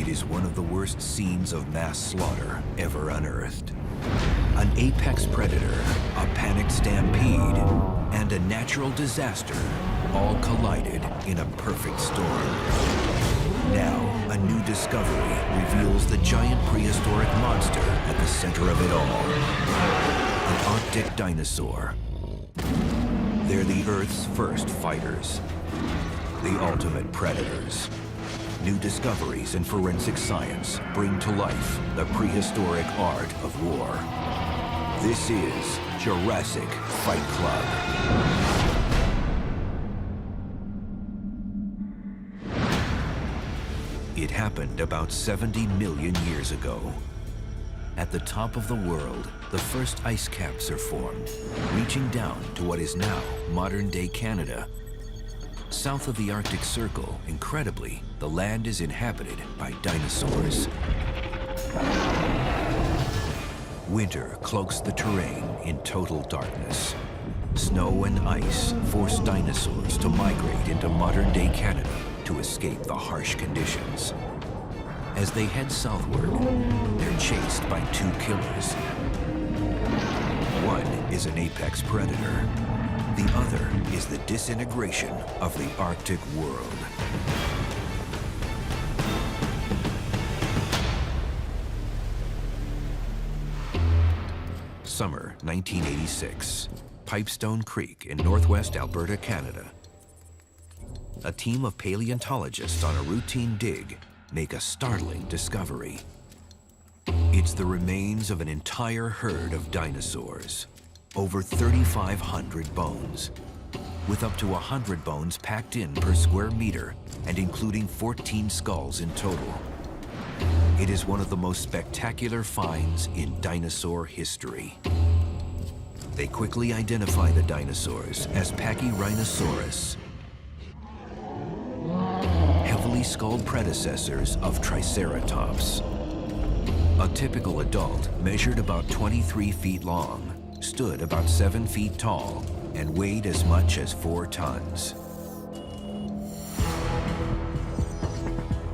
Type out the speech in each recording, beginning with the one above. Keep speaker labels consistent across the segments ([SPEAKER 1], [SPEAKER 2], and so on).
[SPEAKER 1] is one of the worst scenes of mass slaughter ever unearthed. An apex predator, a panicked stampede, and a natural disaster all collided in a perfect storm. Now, a new discovery reveals the giant prehistoric monster at the center of it all. An Arctic dinosaur. They're the Earth's first fighters, the ultimate predators. New discoveries in forensic science bring to life the prehistoric art of war. This is Jurassic Fight Club. It happened about 70 million years ago. At the top of the world, the first ice caps are formed, reaching down to what is now modern-day Canada. South of the Arctic Circle, incredibly, the land is inhabited by dinosaurs. Winter cloaks the terrain in total darkness. Snow and ice force dinosaurs to migrate into modern-day Canada to escape the harsh conditions. As they head southward, they're chased by two killers. One is an apex predator. The other is the disintegration of the Arctic world. Summer 1986, Pipestone Creek in northwest Alberta, Canada. A team of paleontologists on a routine dig make a startling discovery. It's the remains of an entire herd of dinosaurs. Over 3,500 bones, with up to 100 bones packed in per square meter and including 14 skulls in total. It is one of the most spectacular finds in dinosaur history. They quickly identify the dinosaurs as Pachyrhinosaurus, heavily skulled predecessors of Triceratops. A typical adult measured about 23 feet long, stood about 7 feet tall, and weighed as much as 4 tons.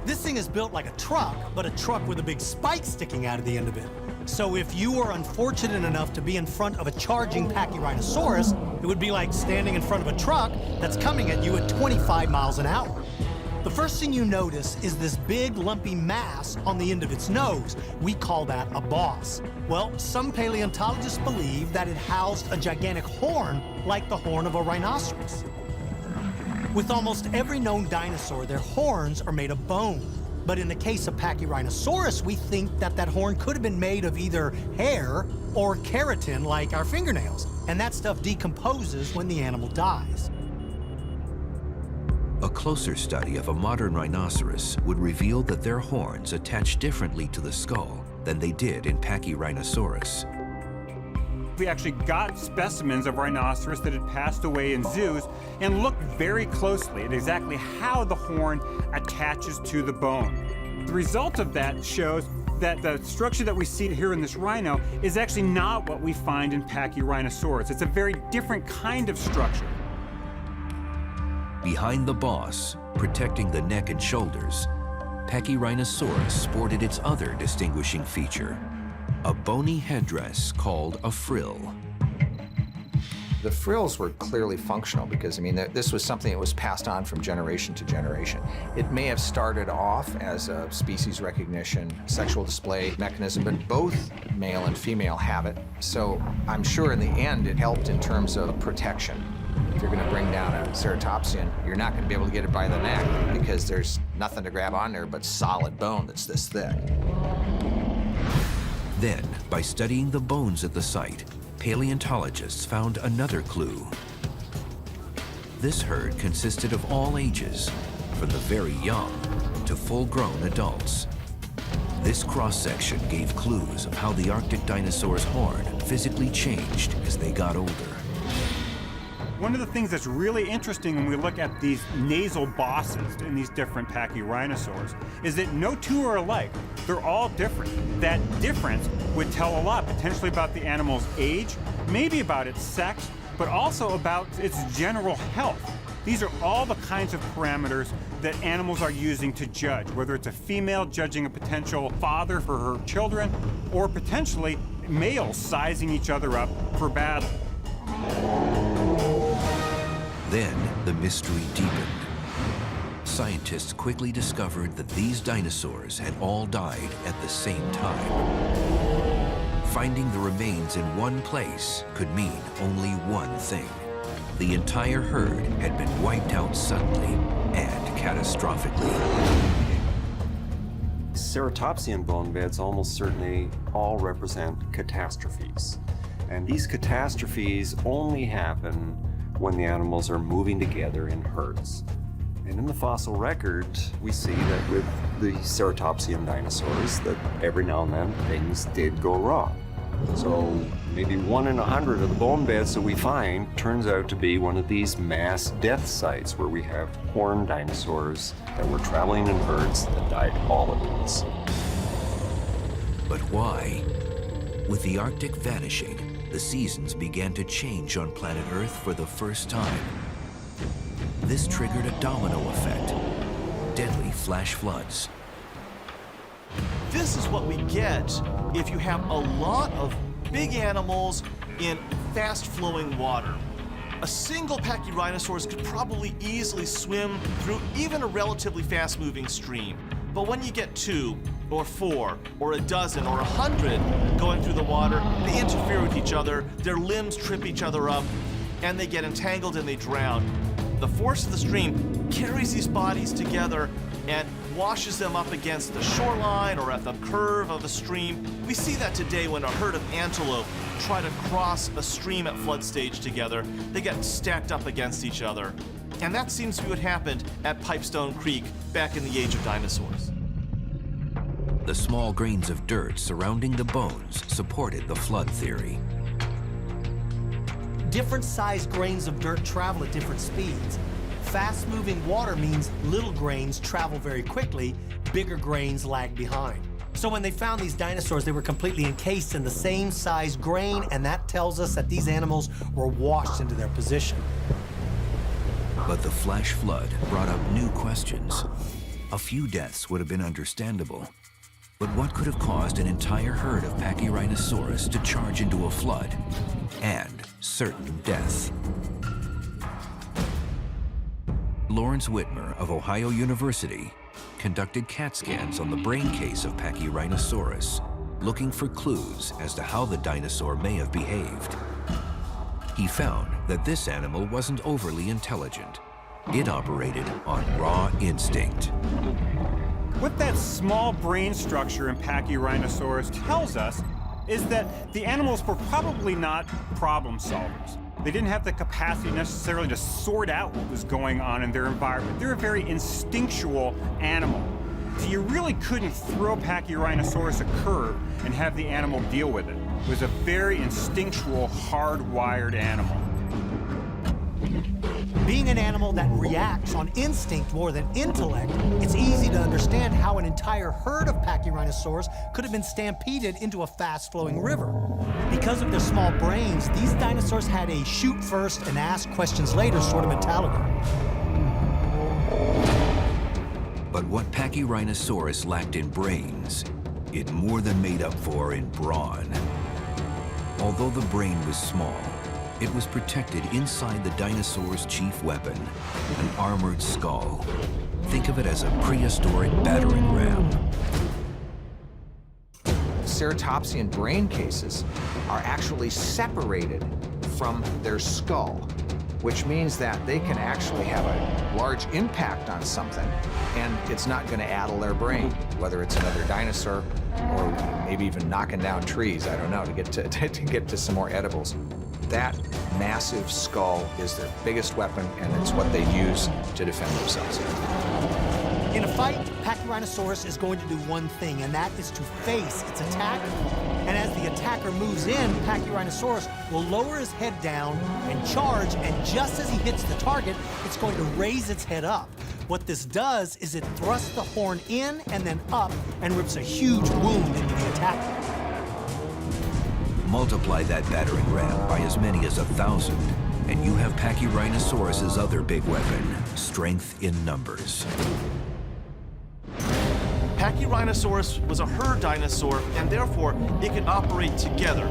[SPEAKER 2] This thing is built like a truck, but a truck with a big spike sticking out of the end of it. So if you were unfortunate enough to be in front of a charging Pachyrhinosaurus, it would be like standing in front of a truck that's coming at you at 25 miles an hour. The first thing you notice is this big lumpy mass on the end of its nose. We call that a boss. Well, some paleontologists believe that it housed a gigantic horn like the horn of a rhinoceros. With almost every known dinosaur, their horns are made of bone. But in the case of Pachyrhinosaurus, we think that that horn could have been made of either hair or keratin like our fingernails. And that stuff decomposes when the animal dies.
[SPEAKER 1] A closer study of a modern rhinoceros would reveal that their horns attach differently to the skull than they did in Pachyrhinosaurus.
[SPEAKER 3] We actually got specimens of rhinoceros that had passed away in zoos and looked very closely at exactly how the horn attaches to the bone. The result of that shows that the structure that we see here in this rhino is actually not what we find in Pachyrhinosaurus. It's a very different kind of structure.
[SPEAKER 1] Behind the boss, protecting the neck and shoulders, Pachyrhinosaurus sported its other distinguishing feature, a bony headdress called a frill.
[SPEAKER 4] The frills were clearly functional because, I mean, this was something that was passed on from generation to generation. It may have started off as a species recognition, sexual display mechanism, but both male and female have it. So I'm sure in the end it helped in terms of protection. If you're going to bring down a ceratopsian, you're not going to be able to get it by the neck because there's nothing to grab on there but solid bone that's this thick.
[SPEAKER 1] Then, by studying the bones at the site, paleontologists found another clue. This herd consisted of all ages, from the very young to full-grown adults. This cross-section gave clues of how the Arctic dinosaur's horn physically changed as they got older.
[SPEAKER 3] One of the things that's really interesting when we look at these nasal bosses in these different Pachyrhinosaurs is that no two are alike. They're all different. That difference would tell a lot, potentially about the animal's age, maybe about its sex, but also about its general health. These are all the kinds of parameters that animals are using to judge, whether it's a female judging a potential father for her children, or potentially males sizing each other up for battle.
[SPEAKER 1] Then the mystery deepened. Scientists quickly discovered that these dinosaurs had all died at the same time. Finding the remains in one place could mean only one thing. The entire herd had been wiped out suddenly and catastrophically.
[SPEAKER 5] Ceratopsian bone beds almost certainly all represent catastrophes. And these catastrophes only happen when the animals are moving together in herds. And in the fossil record, we see that with the Ceratopsian dinosaurs, that every now and then things did go wrong. So maybe 1 in 100 of the bone beds that we find turns out to be one of these mass death sites where we have horned dinosaurs that were traveling in herds that died all at once.
[SPEAKER 1] But why? With the Arctic vanishing, the seasons began to change on planet Earth for the first time. This triggered a domino effect, deadly flash floods.
[SPEAKER 6] This is what we get if you have a lot of big animals in fast-flowing water. A single Pachyrhinosaurus could probably easily swim through even a relatively fast-moving stream. But when you get 2 or 4 or a dozen or 100 going through the water, they interfere with each other, their limbs trip each other up, and they get entangled and they drown. The force of the stream carries these bodies together and washes them up against the shoreline or at the curve of a stream. We see that today when a herd of antelope try to cross a stream at flood stage together. They get stacked up against each other. And that seems to be what happened at Pipestone Creek back in the age of dinosaurs.
[SPEAKER 1] The small grains of dirt surrounding the bones supported the flood theory.
[SPEAKER 2] Different sized grains of dirt travel at different speeds. Fast-moving water means little grains travel very quickly, bigger grains lag behind. So when they found these dinosaurs, they were completely encased in the same size grain, and that tells us that these animals were washed into their position.
[SPEAKER 1] But the flash flood brought up new questions. A few deaths would have been understandable. But what could have caused an entire herd of Pachyrhinosaurus to charge into a flood and certain death? Lawrence Whitmer of Ohio University conducted CAT scans on the brain case of Pachyrhinosaurus, looking for clues as to how the dinosaur may have behaved. He found that this animal wasn't overly intelligent. It operated on raw instinct.
[SPEAKER 3] What that small brain structure in Pachyrhinosaurus tells us is that the animals were probably not problem solvers. They didn't have the capacity necessarily to sort out what was going on in their environment. They're a very instinctual animal. So you really couldn't throw Pachyrhinosaurus a curve and have the animal deal with it. It was a very instinctual, hardwired animal.
[SPEAKER 2] Being an animal that reacts on instinct more than intellect, it's easy to understand how an entire herd of Pachyrhinosaurs could have been stampeded into a fast-flowing river. Because of their small brains, these dinosaurs had a shoot first and ask questions later sort of mentality.
[SPEAKER 1] But what Pachyrhinosaurus lacked in brains, it more than made up for in brawn. Although the brain was small, it was protected inside the dinosaur's chief weapon, an armored skull. Think of it as a prehistoric battering ram.
[SPEAKER 4] Ceratopsian brain cases are actually separated from their skull, which means that they can actually have a large impact on something, and it's not going to addle their brain, whether it's another dinosaur or maybe even knocking down trees, I don't know, to get to some more edibles. That massive skull is their biggest weapon, and it's what they use to defend themselves.
[SPEAKER 2] In a fight, Pachyrhinosaurus is going to do one thing, and that is to face its attacker. And as the attacker moves in, Pachyrhinosaurus will lower his head down and charge, and just as he hits the target, it's going to raise its head up. What this does is it thrusts the horn in and then up and rips a huge wound into the attacker.
[SPEAKER 1] Multiply that battering ram by as many as 1,000, and you have Pachyrhinosaurus's other big weapon, strength in numbers.
[SPEAKER 6] Pachyrhinosaurus was a herd dinosaur, and therefore it could operate together.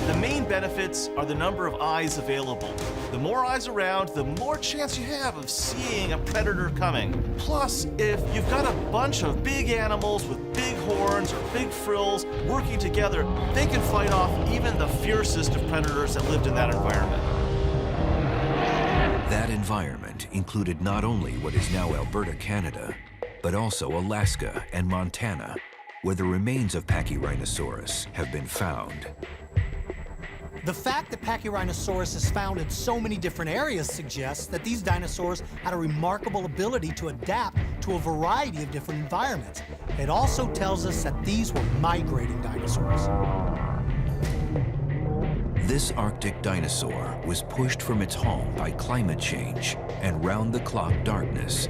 [SPEAKER 6] The main benefits are the number of eyes available. The more eyes around, the more chance you have of seeing a predator coming. Plus, if you've got a bunch of big animals with big horns or big frills working together, they can fight off even the fiercest of predators that lived in that environment.
[SPEAKER 1] That environment included not only what is now Alberta, Canada, but also Alaska and Montana, where the remains of Pachyrhinosaurus have been found.
[SPEAKER 2] The fact that Pachyrhinosaurus is found in so many different areas suggests that these dinosaurs had a remarkable ability to adapt to a variety of different environments. It also tells us that these were migrating dinosaurs.
[SPEAKER 1] This Arctic dinosaur was pushed from its home by climate change and round-the-clock darkness.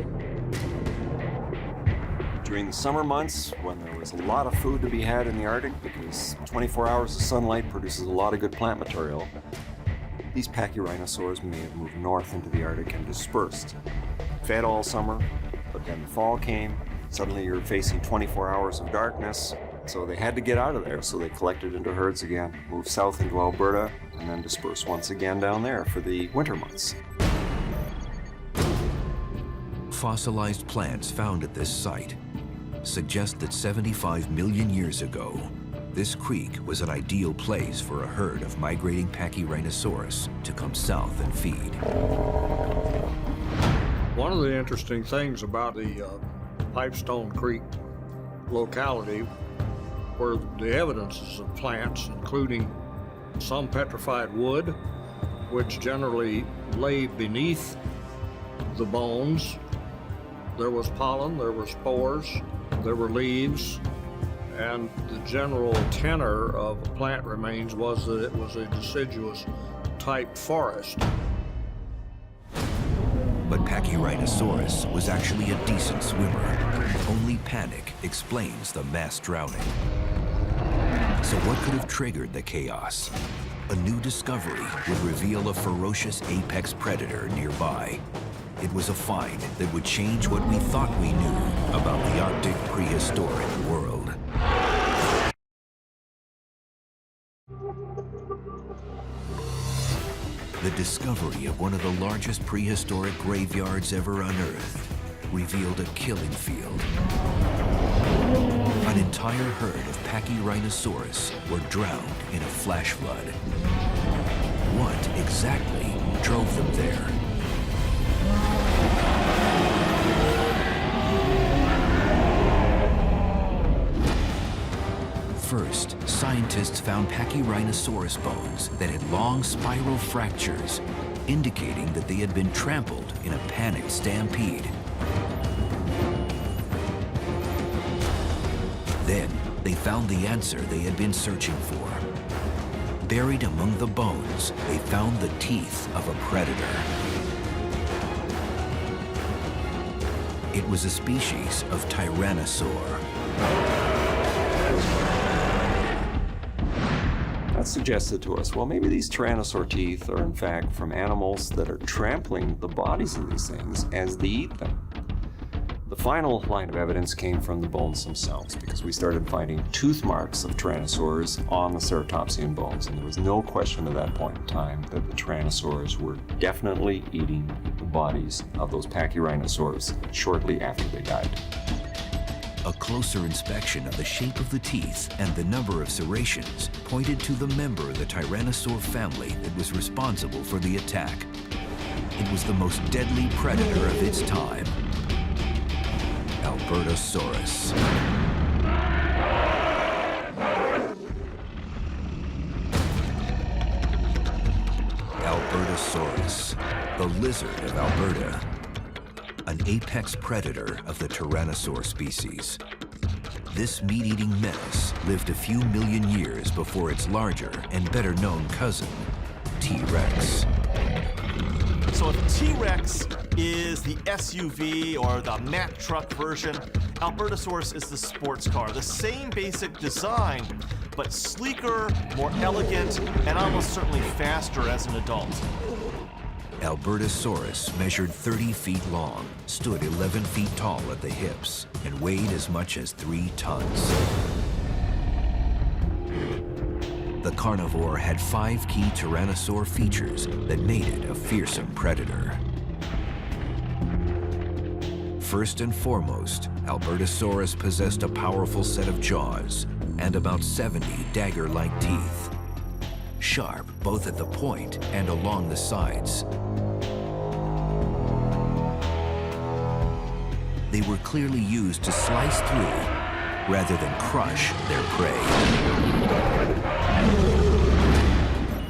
[SPEAKER 5] During the summer months, when there was a lot of food to be had in the Arctic, because 24 hours of sunlight produces a lot of good plant material, these Pachyrhinosaurs may have moved north into the Arctic and dispersed. Fed all summer, but then the fall came. Suddenly you're facing 24 hours of darkness, so they had to get out of there. So they collected into herds again, moved south into Alberta, and then dispersed once again down there for the winter months.
[SPEAKER 1] Fossilized plants found at this site suggest that 75 million years ago, this creek was an ideal place for a herd of migrating Pachyrhinosaurus to come south and feed.
[SPEAKER 7] One of the interesting things about the Pipestone Creek locality were the evidences of plants, including some petrified wood, which generally lay beneath the bones. There was pollen, there were spores, there were leaves, and the general tenor of the plant remains was that it was a deciduous type forest.
[SPEAKER 1] But Pachyrhinosaurus was actually a decent swimmer. Only panic explains the mass drowning. So what could have triggered the chaos? A new discovery would reveal a ferocious apex predator nearby. It was a find that would change what we thought we knew about the Arctic prehistoric world. The discovery of one of the largest prehistoric graveyards ever unearthed revealed a killing field. An entire herd of Pachyrhinosaurus were drowned in a flash flood. What exactly drove them there? First, scientists found Pachyrhinosaurus bones that had long spiral fractures, indicating that they had been trampled in a panicked stampede. Then, they found the answer they had been searching for. Buried among the bones, they found the teeth of a predator. It was a species of tyrannosaur.
[SPEAKER 5] That suggested to us, well, maybe these tyrannosaur teeth are in fact from animals that are trampling the bodies of these things as they eat them. The final line of evidence came from the bones themselves, because we started finding tooth marks of tyrannosaurs on the ceratopsian bones, and there was no question at that point in time that the tyrannosaurs were definitely eating the bodies of those Pachyrhinosaurs shortly after they died.
[SPEAKER 1] A closer inspection of the shape of the teeth and the number of serrations pointed to the member of the tyrannosaur family that was responsible for the attack. It was the most deadly predator of its time, Albertosaurus. Albertosaurus, the lizard of Alberta, an apex predator of the tyrannosaur species. This meat-eating menace lived a few million years before its larger and better-known cousin, T-Rex.
[SPEAKER 6] So if T-Rex is the SUV or the Mack truck version, Albertosaurus is the sports car. The same basic design, but sleeker, more elegant, and almost certainly faster as an adult.
[SPEAKER 1] Albertosaurus measured 30 feet long, stood 11 feet tall at the hips, and weighed as much as 3 tons. The carnivore had 5 key tyrannosaur features that made it a fearsome predator. First and foremost, Albertosaurus possessed a powerful set of jaws and about 70 dagger-like teeth, sharp both at the point and along the sides. They were clearly used to slice through rather than crush their prey.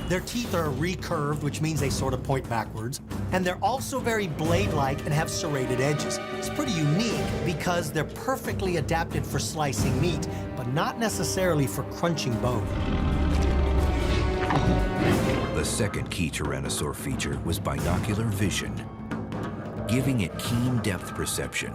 [SPEAKER 2] Their teeth are recurved, which means they sort of point backwards, and they're also very blade-like and have serrated edges. It's pretty unique because they're perfectly adapted for slicing meat, but not necessarily for crunching bone.
[SPEAKER 1] The second key tyrannosaur feature was binocular vision, giving it keen depth perception.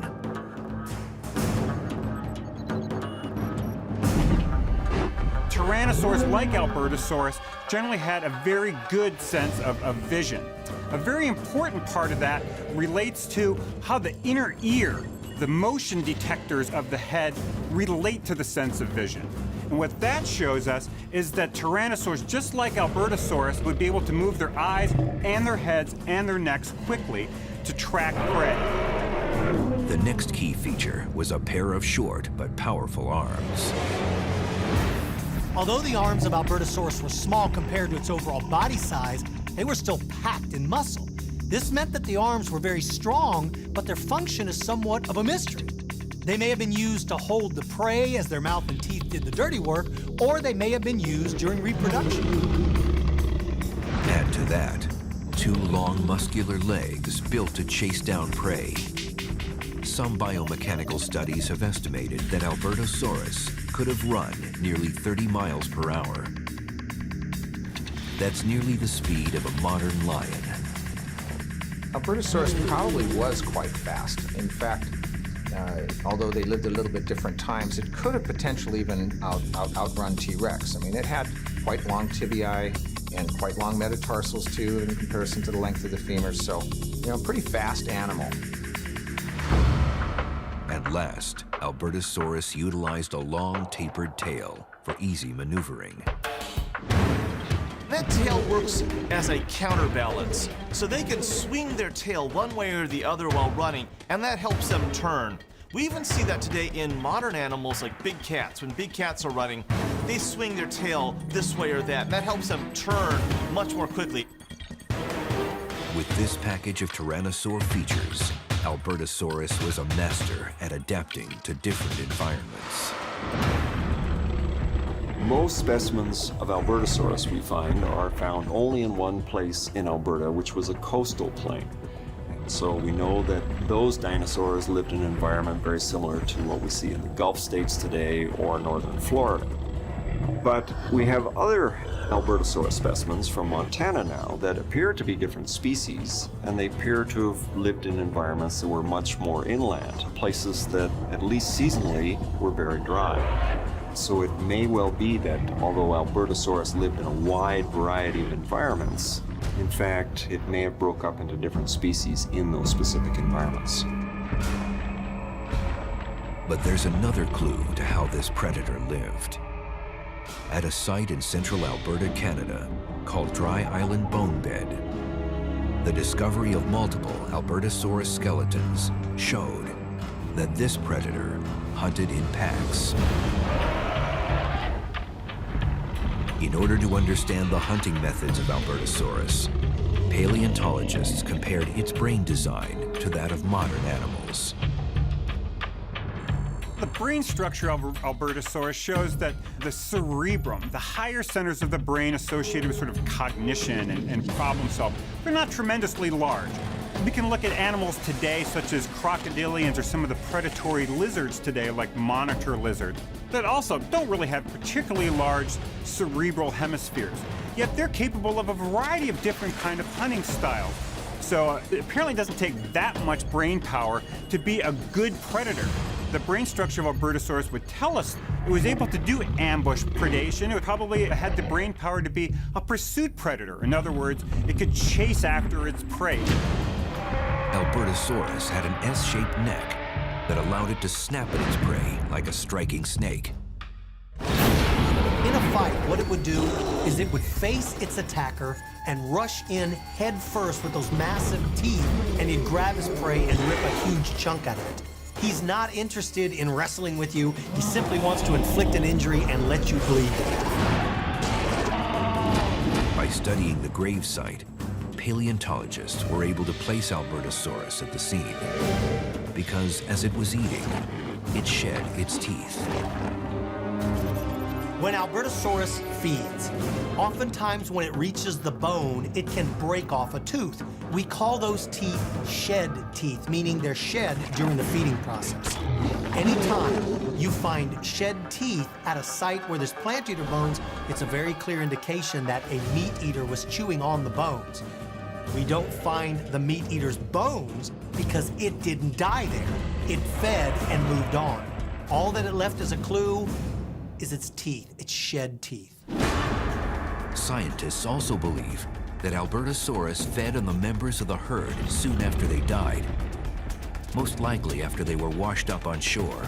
[SPEAKER 3] Tyrannosaurs, like Albertosaurus, generally had a very good sense of vision. A very important part of that relates to how the inner ear, the motion detectors of the head, relate to the sense of vision. And what that shows us is that Tyrannosaurs, just like Albertosaurus, would be able to move their eyes and their heads and their necks quickly to track prey.
[SPEAKER 1] The next key feature was a pair of short but powerful arms.
[SPEAKER 2] Although the arms of Albertosaurus were small compared to its overall body size, they were still packed in muscle. This meant that the arms were very strong, but their function is somewhat of a mystery. They may have been used to hold the prey as their mouth and teeth did the dirty work, or they may have been used during reproduction.
[SPEAKER 1] Add to that, 2 long muscular legs built to chase down prey. Some biomechanical studies have estimated that Albertosaurus could have run nearly 30 miles per hour. That's nearly the speed of a modern lion.
[SPEAKER 4] Albertosaurus probably was quite fast. In fact, although they lived at a little bit different times, it could have potentially even outrun T-Rex. I mean, it had quite long tibiae and quite long metatarsals too in comparison to the length of the femurs, so, you know, pretty fast animal.
[SPEAKER 1] And last, Albertosaurus utilized a long tapered tail for easy maneuvering.
[SPEAKER 6] That tail works as a counterbalance, so they can swing their tail one way or the other while running, and that helps them turn. We even see that today in modern animals like big cats. When big cats are running, they swing their tail this way or that, and that helps them turn much more quickly.
[SPEAKER 1] With this package of tyrannosaur features, Albertosaurus was a master at adapting to different environments.
[SPEAKER 5] Most specimens of Albertosaurus we find are found only in one place in Alberta, which was a coastal plain. And so we know that those dinosaurs lived in an environment very similar to what we see in the Gulf states today or northern Florida. But we have other Albertosaurus specimens from Montana now that appear to be different species, and they appear to have lived in environments that were much more inland, places that, at least seasonally, were very dry. So it may well be that although Albertosaurus lived in a wide variety of environments, in fact, it may have broke up into different species in those specific environments.
[SPEAKER 1] But there's another clue to how this predator lived. At a site in central Alberta, Canada, called Dry Island Bone Bed, the discovery of multiple Albertosaurus skeletons showed that this predator hunted in packs. In order to understand the hunting methods of Albertosaurus, paleontologists compared its brain design to that of modern animals.
[SPEAKER 3] The brain structure of Albertosaurus shows that the cerebrum, the higher centers of the brain associated with sort of cognition and problem solving, they're not tremendously large. We can look at animals today, such as crocodilians or some of the predatory lizards today, like monitor lizards, that also don't really have particularly large cerebral hemispheres. Yet they're capable of a variety of different kind of hunting styles. So it apparently doesn't take that much brain power to be a good predator. The brain structure of Albertosaurus would tell us it was able to do ambush predation. It probably had the brain power to be a pursuit predator. In other words, it could chase after its prey.
[SPEAKER 1] Albertosaurus had an S-shaped neck that allowed it to snap at its prey like a striking snake.
[SPEAKER 2] In a fight, what it would do is it would face its attacker and rush in head first with those massive teeth, and he'd grab his prey and rip a huge chunk out of it. He's not interested in wrestling with you. He simply wants to inflict an injury and let you bleed.
[SPEAKER 1] By studying the grave site, paleontologists were able to place Albertosaurus at the scene because as it was eating, it shed its teeth.
[SPEAKER 2] When Albertosaurus feeds, oftentimes when it reaches the bone, it can break off a tooth. We call those teeth shed teeth, meaning they're shed during the feeding process. Anytime you find shed teeth at a site where there's plant eater bones, it's a very clear indication that a meat eater was chewing on the bones. We don't find the meat eater's bones because it didn't die there. It fed and moved on. All that it left as a clue is its teeth, its shed teeth.
[SPEAKER 1] Scientists also believe that Albertosaurus fed on the members of the herd soon after they died, most likely after they were washed up on shore.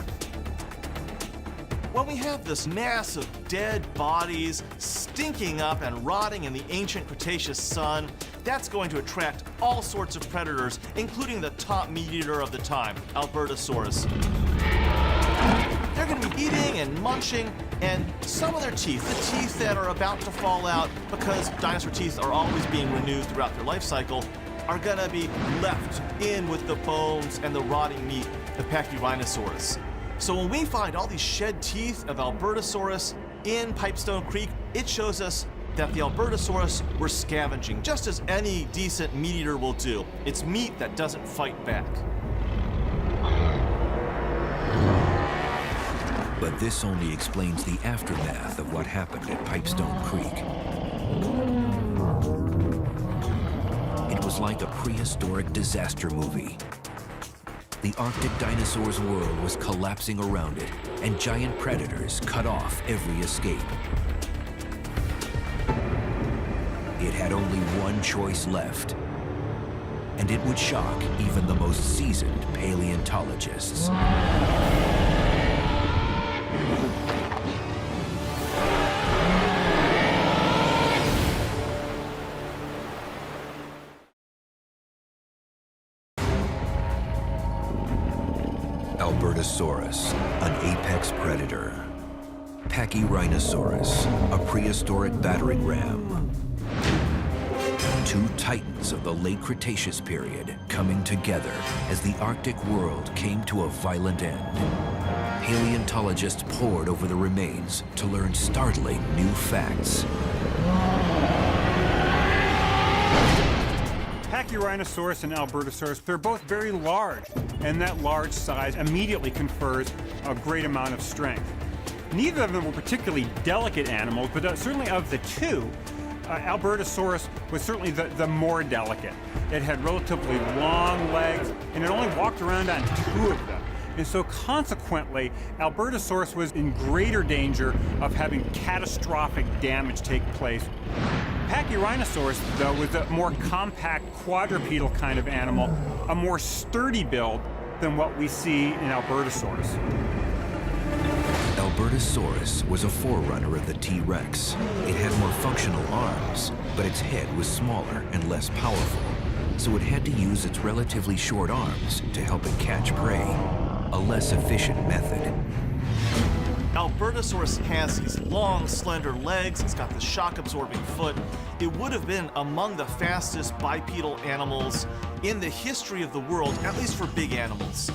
[SPEAKER 6] When we have this mass of dead bodies stinking up and rotting in the ancient Cretaceous sun, that's going to attract all sorts of predators, including the top meat eater of the time, Albertosaurus. They're going to be eating and munching, and some of their teeth, the teeth that are about to fall out because dinosaur teeth are always being renewed throughout their life cycle, are going to be left in with the bones and the rotting meat of Pachyrhinosaurus. So when we find all these shed teeth of Albertosaurus in Pipestone Creek, it shows us that the Albertosaurus were scavenging, just as any decent meat eater will do. It's meat that doesn't fight back.
[SPEAKER 1] But this only explains the aftermath of what happened at Pipestone Creek. It was like a prehistoric disaster movie. The Arctic dinosaurs' world was collapsing around it, and giant predators cut off every escape. It had only one choice left, and it would shock even the most seasoned paleontologists. Albertosaurus, an apex predator. Pachyrhinosaurus, a prehistoric battering ram. Two titans of the late Cretaceous period coming together as the Arctic world came to a violent end. Paleontologists pored over the remains to learn startling new facts.
[SPEAKER 3] Pachyrhinosaurus and Albertosaurus, they're both very large, and that large size immediately confers a great amount of strength. Neither of them were particularly delicate animals, but certainly of the two, Albertosaurus was certainly the more delicate. It had relatively long legs, and it only walked around on two of them. And so consequently, Albertosaurus was in greater danger of having catastrophic damage take place. Pachyrhinosaurus, though, was a more compact quadrupedal kind of animal, a more sturdy build than what we see in Albertosaurus.
[SPEAKER 1] Albertosaurus was a forerunner of the T-Rex. It had more functional arms, but its head was smaller and less powerful, so it had to use its relatively short arms to help it catch prey, a less efficient method.
[SPEAKER 6] Albertosaurus has these long, slender legs. It's got the shock-absorbing foot. It would have been among the fastest bipedal animals in the history of the world, at least for big animals.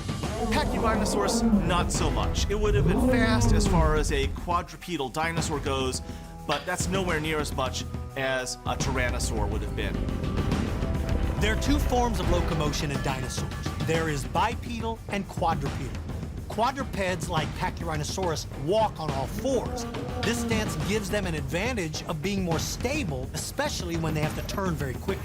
[SPEAKER 6] Pachyrhinosaurus, not so much. It would have been fast as far as a quadrupedal dinosaur goes, but that's nowhere near as much as a tyrannosaur would have been.
[SPEAKER 2] There are two forms of locomotion in dinosaurs. There is bipedal and quadrupedal. Quadrupeds like Pachyrhinosaurus walk on all fours. This stance gives them an advantage of being more stable, especially when they have to turn very quickly.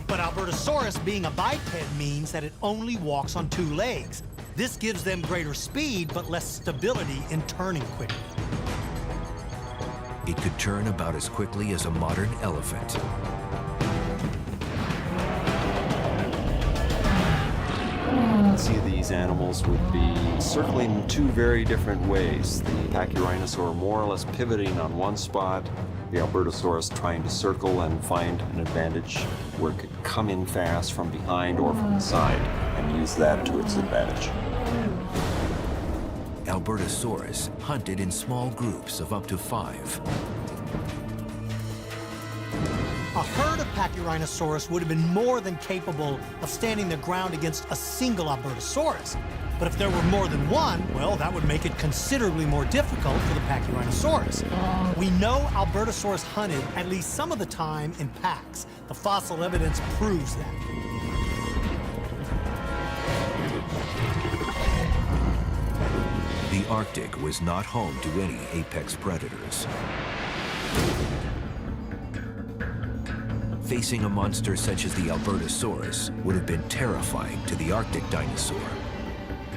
[SPEAKER 2] But Albertosaurus being a biped means that it only walks on two legs. This gives them greater speed, but less stability in turning quickly.
[SPEAKER 1] It could turn about as quickly as a modern elephant.
[SPEAKER 5] See, these animals would be circling in two very different ways. The Pachyrhinosaur more or less pivoting on one spot, the Albertosaurus trying to circle and find an advantage where it could come in fast from behind or from the side and use that to its advantage.
[SPEAKER 1] Albertosaurus hunted in small groups of up to 5.
[SPEAKER 2] A herd of Pachyrhinosaurus would have been more than capable of standing their ground against a single Albertosaurus. But if there were more than one, well, that would make it considerably more difficult for the Pachyrhinosaurus. We know Albertosaurus hunted at least some of the time in packs. The fossil evidence proves that.
[SPEAKER 1] The Arctic was not home to any apex predators. Facing a monster such as the Albertosaurus would have been terrifying to the Arctic dinosaur,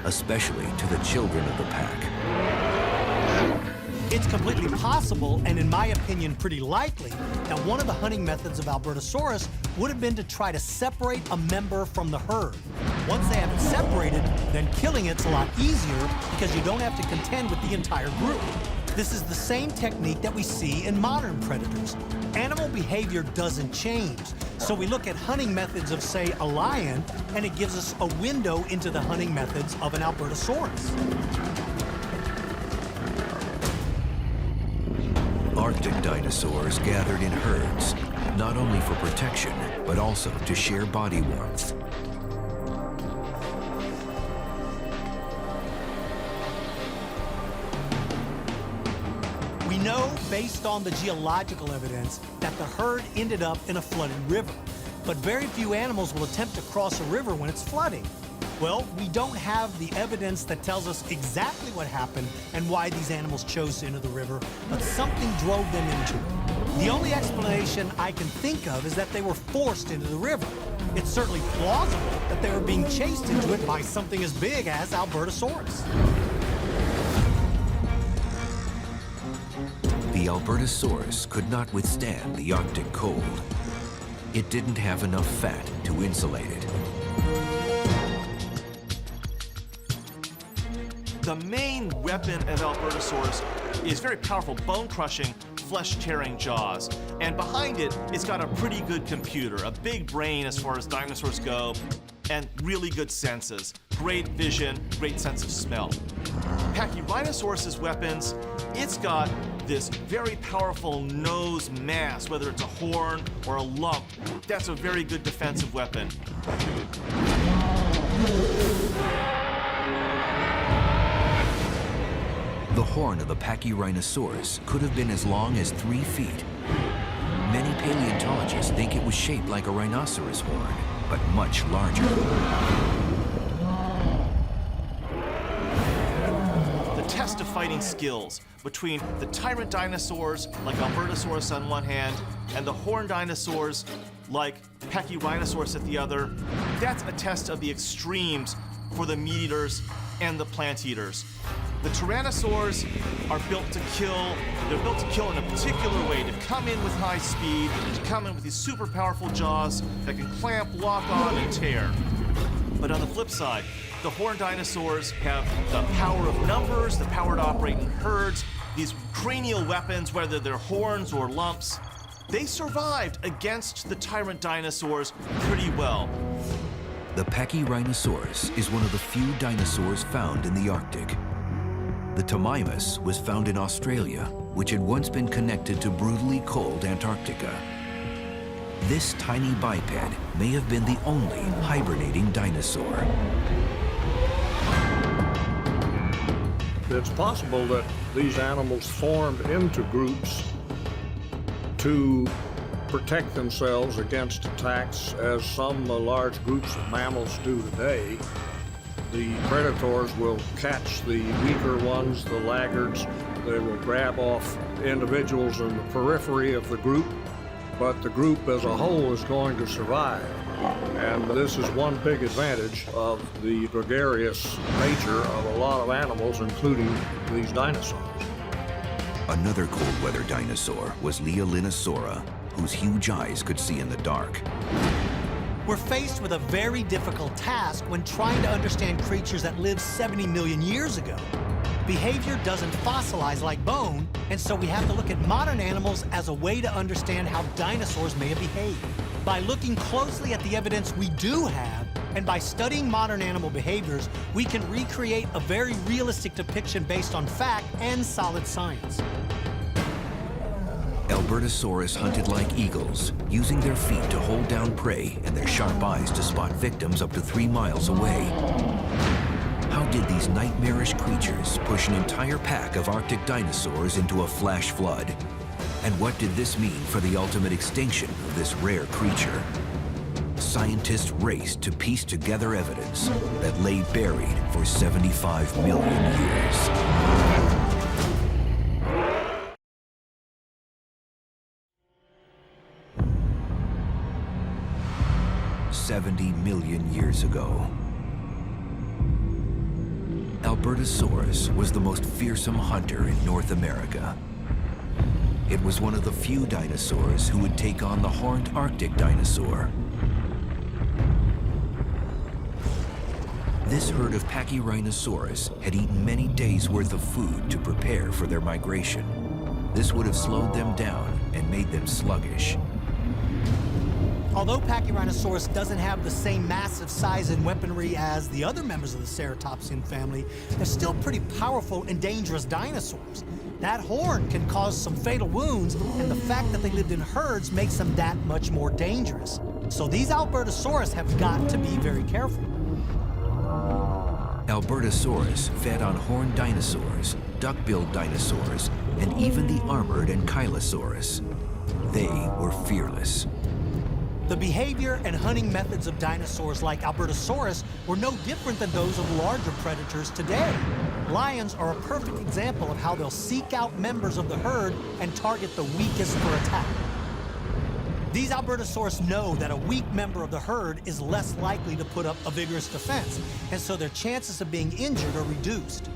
[SPEAKER 1] especially to the children of the pack.
[SPEAKER 2] It's completely possible, and in my opinion, pretty likely, that one of the hunting methods of Albertosaurus would have been to try to separate a member from the herd. Once they have it separated, then killing it's a lot easier because you don't have to contend with the entire group. This is the same technique that we see in modern predators. Animal behavior doesn't change, so we look at hunting methods of, say, a lion, and it gives us a window into the hunting methods of an Albertosaurus.
[SPEAKER 1] Arctic dinosaurs gathered in herds, not only for protection, but also to share body warmth.
[SPEAKER 2] We know, based on the geological evidence, that the herd ended up in a flooded river. But very few animals will attempt to cross a river when it's flooding. Well, we don't have the evidence that tells us exactly what happened and why these animals chose to enter the river, but something drove them into it. The only explanation I can think of is that they were forced into the river. It's certainly plausible that they were being chased into it by something as big as Albertosaurus.
[SPEAKER 1] The Albertosaurus could not withstand the Arctic cold. It didn't have enough fat to insulate it.
[SPEAKER 6] The main weapon of Albertosaurus is very powerful, bone-crushing, flesh-tearing jaws. And behind it, it's got a pretty good computer, a big brain as far as dinosaurs go, and really good senses. Great vision, great sense of smell. Pachyrhinosaurus's weapons, it's got this very powerful nose mass, whether it's a horn or a lump. That's a very good defensive weapon.
[SPEAKER 1] The horn of the Pachyrhinosaurus could have been as long as 3 feet. Many paleontologists think it was shaped like a rhinoceros horn, but much larger.
[SPEAKER 6] The test of fighting skills between the tyrant dinosaurs, like Albertosaurus on one hand, and the horned dinosaurs, like Pachyrhinosaurus at the other, that's a test of the extremes for the meat eaters and the plant eaters. The tyrannosaurs are built to kill. They're built to kill in a particular way, to come in with high speed, to come in with these super powerful jaws that can clamp, lock on, and tear. But on the flip side, the horned dinosaurs have the power of numbers, the power to operate in herds, these cranial weapons, whether they're horns or lumps. They survived against the tyrant dinosaurs pretty well.
[SPEAKER 1] The Pachyrhinosaurus is one of the few dinosaurs found in the Arctic. The Tamimus was found in Australia, which had once been connected to brutally cold Antarctica. This tiny biped may have been the only hibernating dinosaur.
[SPEAKER 7] It's possible that these animals formed into groups to protect themselves against attacks, as some large groups of mammals do today. The predators will catch the weaker ones, the laggards. They will grab off individuals in the periphery of the group but the group as a whole is going to survive. And this is one big advantage of the gregarious nature of a lot of animals, including these dinosaurs.
[SPEAKER 1] Another cold-weather dinosaur was Leolinosaura, whose huge eyes could see in the dark.
[SPEAKER 2] We're faced with a very difficult task when trying to understand creatures that lived 70 million years ago. Behavior doesn't fossilize like bone, and so we have to look at modern animals as a way to understand how dinosaurs may have behaved. By looking closely at the evidence we do have, and by studying modern animal behaviors, we can recreate a very realistic depiction based on fact and solid science.
[SPEAKER 1] Albertosaurus hunted like eagles, using their feet to hold down prey and their sharp eyes to spot victims up to 3 miles away. How did these nightmarish creatures push an entire pack of Arctic dinosaurs into a flash flood? And what did this mean for the ultimate extinction of this rare creature? Scientists raced to piece together evidence that lay buried for 75 million years. 70 million years ago, Albertosaurus was the most fearsome hunter in North America. It was one of the few dinosaurs who would take on the horned Arctic dinosaur. This herd of Pachyrhinosaurus had eaten many days' worth of food to prepare for their migration. This would have slowed them down and made them sluggish.
[SPEAKER 2] Although Pachyrhinosaurus doesn't have the same massive size and weaponry as the other members of the ceratopsian family, they're still pretty powerful and dangerous dinosaurs. That horn can cause some fatal wounds, and the fact that they lived in herds makes them that much more dangerous. So these Albertosaurus have got to be very careful.
[SPEAKER 1] Albertosaurus fed on horned dinosaurs, duck-billed dinosaurs, and even the armored Ankylosaurus. They were fearless.
[SPEAKER 2] The behavior and hunting methods of dinosaurs like Albertosaurus were no different than those of larger predators today. Lions are a perfect example of how they'll seek out members of the herd and target the weakest for attack. These Albertosaurus know that a weak member of the herd is less likely to put up a vigorous defense, and so their chances of being injured are reduced.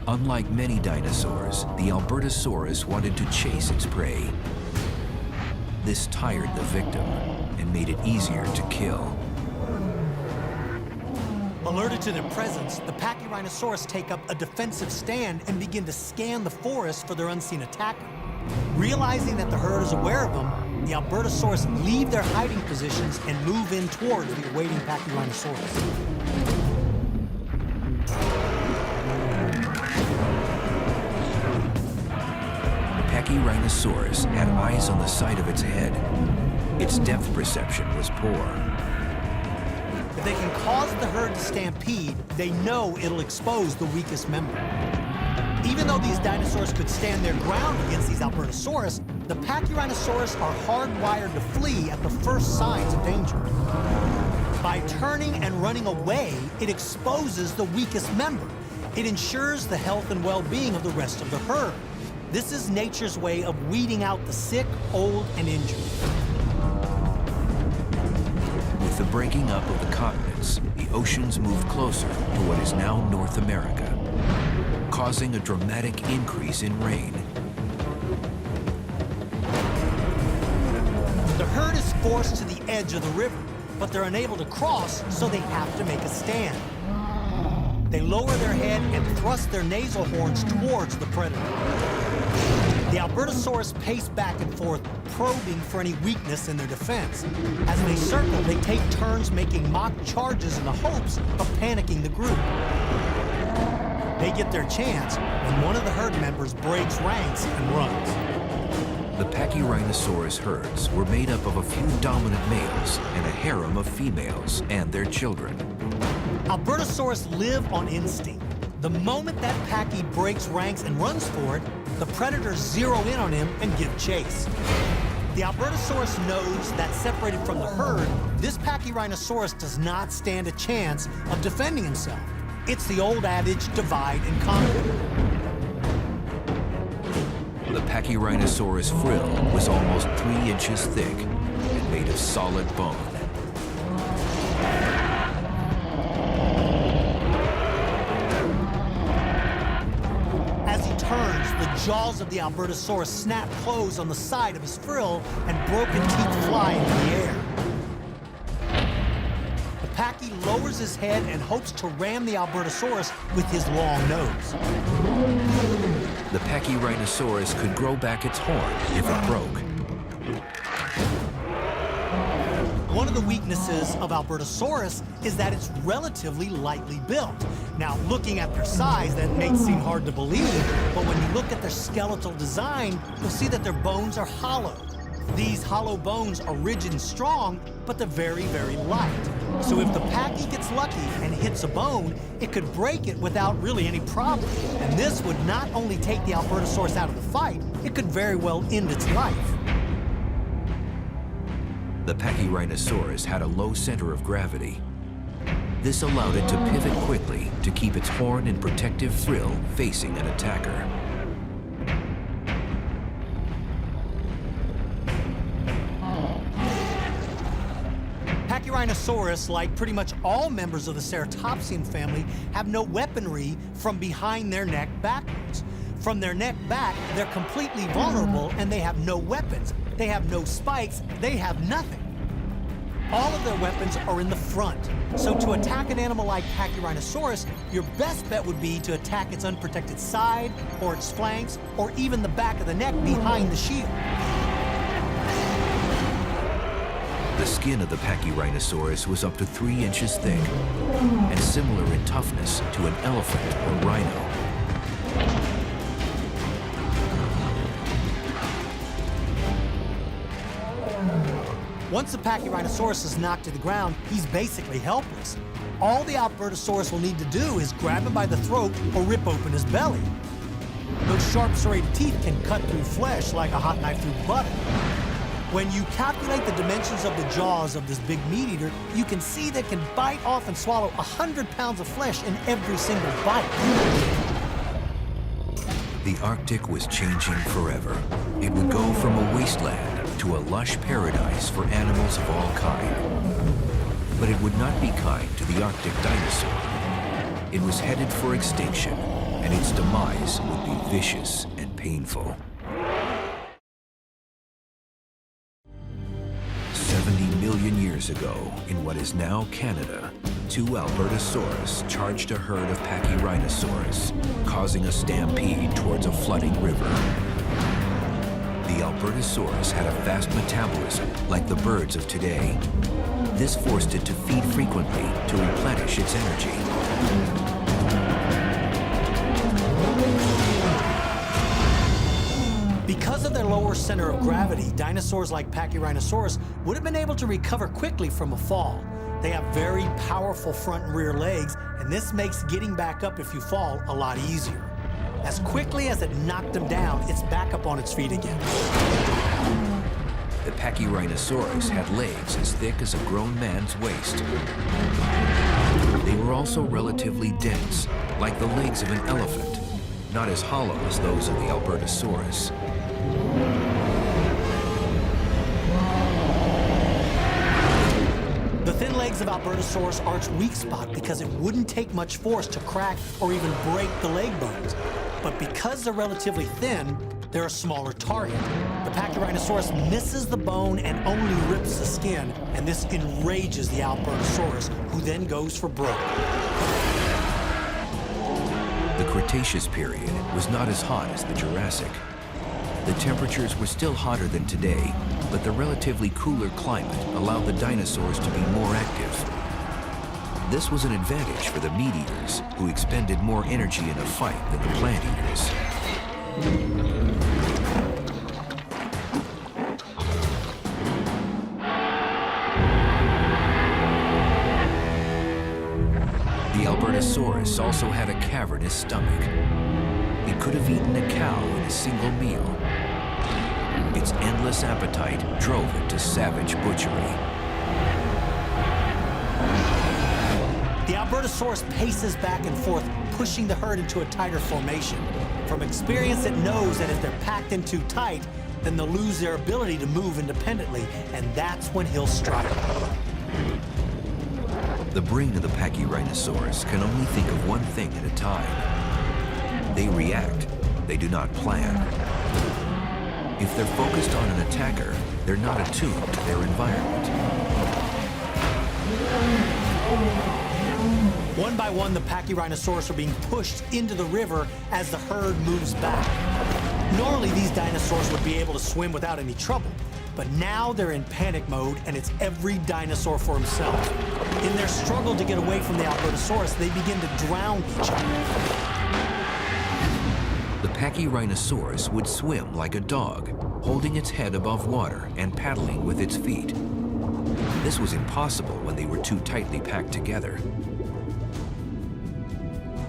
[SPEAKER 1] Unlike many dinosaurs, the Albertosaurus wanted to chase its prey. This tired the victim and made it easier to kill.
[SPEAKER 2] Alerted to their presence, the Pachyrhinosaurus take up a defensive stand and begin to scan the forest for their unseen attacker. Realizing that the herd is aware of them, the Albertosaurus leave their hiding positions and move in towards the awaiting Pachyrhinosaurus.
[SPEAKER 1] Pachyrhinosaurus had eyes on the side of its head. Its depth perception was poor.
[SPEAKER 2] If they can cause the herd to stampede, they know it'll expose the weakest member. Even though these dinosaurs could stand their ground against these Albertosaurus, the Pachyrhinosaurus are hardwired to flee at the first signs of danger. By turning and running away, it exposes the weakest member. It ensures the health and well-being of the rest of the herd. This is nature's way of weeding out the sick, old, and injured.
[SPEAKER 1] With the breaking up of the continents, the oceans moved closer to what is now North America, causing a dramatic increase in rain.
[SPEAKER 2] The herd is forced to the edge of the river, but they're unable to cross, so they have to make a stand. They lower their head and thrust their nasal horns towards the predator. The Albertosaurus pace back and forth, probing for any weakness in their defense. As they circle, they take turns making mock charges in the hopes of panicking the group. They get their chance when one of the herd members breaks ranks and runs.
[SPEAKER 1] The Pachyrhinosaurus herds were made up of a few dominant males and a harem of females and their children.
[SPEAKER 2] Albertosaurus live on instinct. The moment that Pachy breaks ranks and runs for it, the predators zero in on him and give chase. The Albertosaurus knows that separated from the herd, this Pachyrhinosaurus does not stand a chance of defending himself. It's the old adage, divide and conquer.
[SPEAKER 1] The Pachyrhinosaurus frill was almost 3 inches thick and made of solid bone.
[SPEAKER 2] As he turns, the jaws of the Albertosaurus snap close on the side of his frill and broken teeth fly into the air. The Pachy lowers his head and hopes to ram the Albertosaurus with his long nose.
[SPEAKER 1] The Pachyrhinosaurus could grow back its horn if it broke.
[SPEAKER 2] One of the weaknesses of Albertosaurus is that it's relatively lightly built. Now, looking at their size, that may seem hard to believe, but when you look at their skeletal design, you'll see that their bones are hollow. These hollow bones are rigid and strong, but they're very, very light. So if the Pachy gets lucky and hits a bone, it could break it without really any problem. And this would not only take the Albertosaurus out of the fight, it could very well end its life.
[SPEAKER 1] The Pachyrhinosaurus had a low center of gravity. This allowed it to pivot quickly to keep its horn and protective frill facing an attacker.
[SPEAKER 2] Pachyrhinosaurus, like pretty much all members of the Ceratopsian family, have no weaponry from behind their neck backwards. From their neck back, they're completely vulnerable and they have no weapons. They have no spikes, they have nothing. All of their weapons are in the front. So to attack an animal like Pachyrhinosaurus, your best bet would be to attack its unprotected side, or its flanks, or even the back of the neck behind the shield.
[SPEAKER 1] The skin of the Pachyrhinosaurus was up to 3 inches thick and similar in toughness to an elephant or rhino.
[SPEAKER 2] Once the Pachyrhinosaurus is knocked to the ground, he's basically helpless. All the Albertosaurus will need to do is grab him by the throat or rip open his belly. Those sharp serrated teeth can cut through flesh like a hot knife through butter. When you calculate the dimensions of the jaws of this big meat eater, you can see they can bite off and swallow 100 pounds of flesh in every single bite.
[SPEAKER 1] The Arctic was changing forever. It would go from a wasteland to a lush paradise for animals of all kind. But it would not be kind to the Arctic dinosaur. It was headed for extinction, and its demise would be vicious and painful. 70 million years ago, in what is now Canada, 2 Albertosaurus charged a herd of Pachyrhinosaurus, causing a stampede towards a flooding river. The Albertosaurus had a fast metabolism, like the birds of today. This forced it to feed frequently to replenish its energy.
[SPEAKER 2] Because of their lower center of gravity, dinosaurs like Pachyrhinosaurus would have been able to recover quickly from a fall. They have very powerful front and rear legs, and this makes getting back up if you fall a lot easier. As quickly as it knocked them down, it's back up on its feet again.
[SPEAKER 1] The Pachyrhinosaurus had legs as thick as a grown man's waist. They were also relatively dense, like the legs of an elephant, not as hollow as those of the Albertosaurus.
[SPEAKER 2] The thin legs of Albertosaurus are its weak spot because it wouldn't take much force to crack or even break the leg bones. But because they're relatively thin, they're a smaller target. The Pachyrhinosaurus misses the bone and only rips the skin, and this enrages the Albertosaurus, who then goes for broke.
[SPEAKER 1] The Cretaceous period was not as hot as the Jurassic. The temperatures were still hotter than today, but the relatively cooler climate allowed the dinosaurs to be more active. This was an advantage for the meat eaters, who expended more energy in a fight than the plant eaters. The Albertosaurus also had a cavernous stomach. It could have eaten a cow in a single meal. Its endless appetite drove it to savage butchery.
[SPEAKER 2] The Albertosaurus paces back and forth, pushing the herd into a tighter formation. From experience, it knows that if they're packed in too tight, then they'll lose their ability to move independently, and that's when he'll strike.
[SPEAKER 1] The brain of the Pachyrhinosaurus can only think of one thing at a time. They react, they do not plan. If they're focused on an attacker, they're not attuned to their environment.
[SPEAKER 2] One by one, the Pachyrhinosaurus are being pushed into the river as the herd moves back. Normally, these dinosaurs would be able to swim without any trouble, but now they're in panic mode, and it's every dinosaur for himself. In their struggle to get away from the Albertosaurus, they begin to drown each other.
[SPEAKER 1] The Pachyrhinosaurus would swim like a dog, holding its head above water and paddling with its feet. This was impossible when they were too tightly packed together.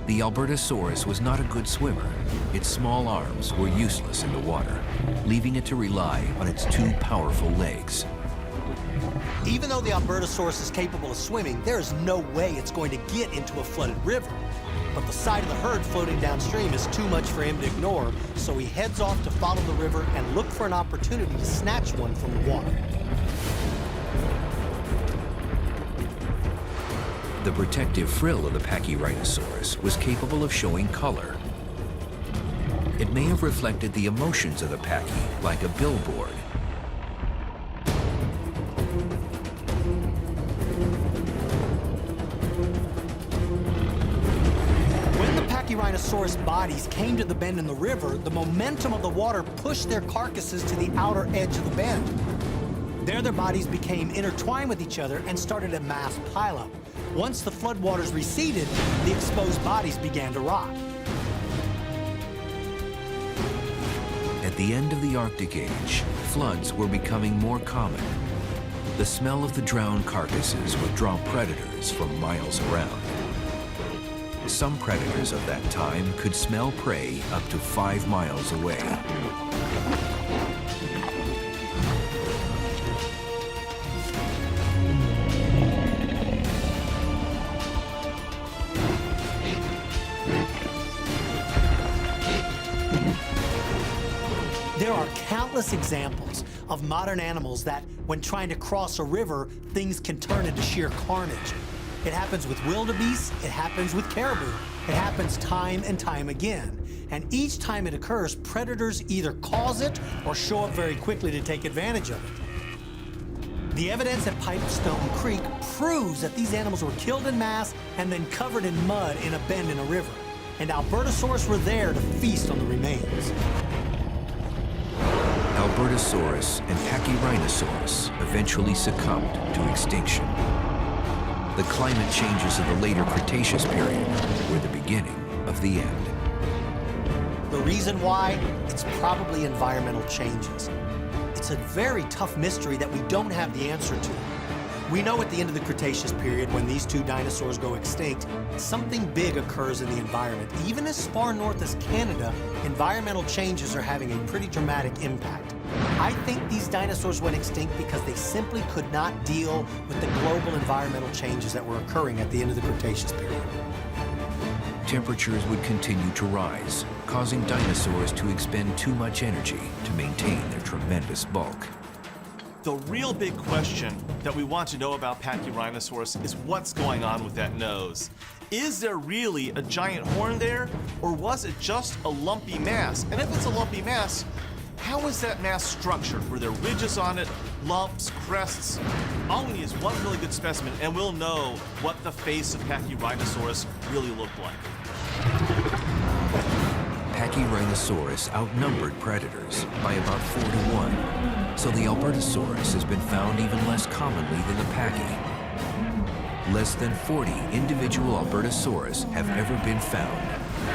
[SPEAKER 1] The Albertosaurus was not a good swimmer. Its small arms were useless in the water, leaving it to rely on its two powerful legs.
[SPEAKER 2] Even though the Albertosaurus is capable of swimming, there is no way it's going to get into a flooded river. But the side of the herd floating downstream is too much for him to ignore, so he heads off to follow the river and look for an opportunity to snatch one from the water.
[SPEAKER 1] The protective frill of the Pachyrhinosaurus was capable of showing color. It may have reflected the emotions of the Pachy like a billboard.
[SPEAKER 2] When the Pachyrhinosaurus bodies came to the bend in the river, the momentum of the water pushed their carcasses to the outer edge of the bend. There, their bodies became intertwined with each other and started a mass pileup. Once the floodwaters receded, the exposed bodies began to rot.
[SPEAKER 1] At the end of the Arctic Age, floods were becoming more common. The smell of the drowned carcasses would draw predators from miles around. Some predators of that time could smell prey up to 5 miles away.
[SPEAKER 2] There are countless examples of modern animals that, when trying to cross a river, things can turn into sheer carnage. It happens with wildebeest, it happens with caribou, it happens time and time again. And each time it occurs, predators either cause it or show up very quickly to take advantage of it. The evidence at Pipestone Creek proves that these animals were killed in mass and then covered in mud in a bend in a river. And Albertosaurus were there to feast on the remains.
[SPEAKER 1] Albertosaurus and Pachyrhinosaurus eventually succumbed to extinction. The climate changes of the later Cretaceous period were the beginning of the end.
[SPEAKER 2] The reason why? It's probably environmental changes. It's a very tough mystery that we don't have the answer to. We know at the end of the Cretaceous period, when these two dinosaurs go extinct, something big occurs in the environment. Even as far north as Canada, environmental changes are having a pretty dramatic impact. I think these dinosaurs went extinct because they simply could not deal with the global environmental changes that were occurring at the end of the Cretaceous period.
[SPEAKER 1] Temperatures would continue to rise, causing dinosaurs to expend too much energy to maintain their tremendous bulk.
[SPEAKER 6] The real big question that we want to know about Pachyrhinosaurus is what's going on with that nose. Is there really a giant horn there, or was it just a lumpy mass? And if it's a lumpy mass, how is that mass structured? Were there ridges on it, lumps, crests? All we need is one really good specimen, and we'll know what the face of Pachyrhinosaurus really looked like.
[SPEAKER 1] Pachyrhinosaurus outnumbered predators by about 4 to 1, so the Albertosaurus has been found even less commonly than the Pachy. Less than 40 individual Albertosaurus have ever been found,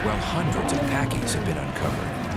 [SPEAKER 1] while hundreds of Pachys have been uncovered.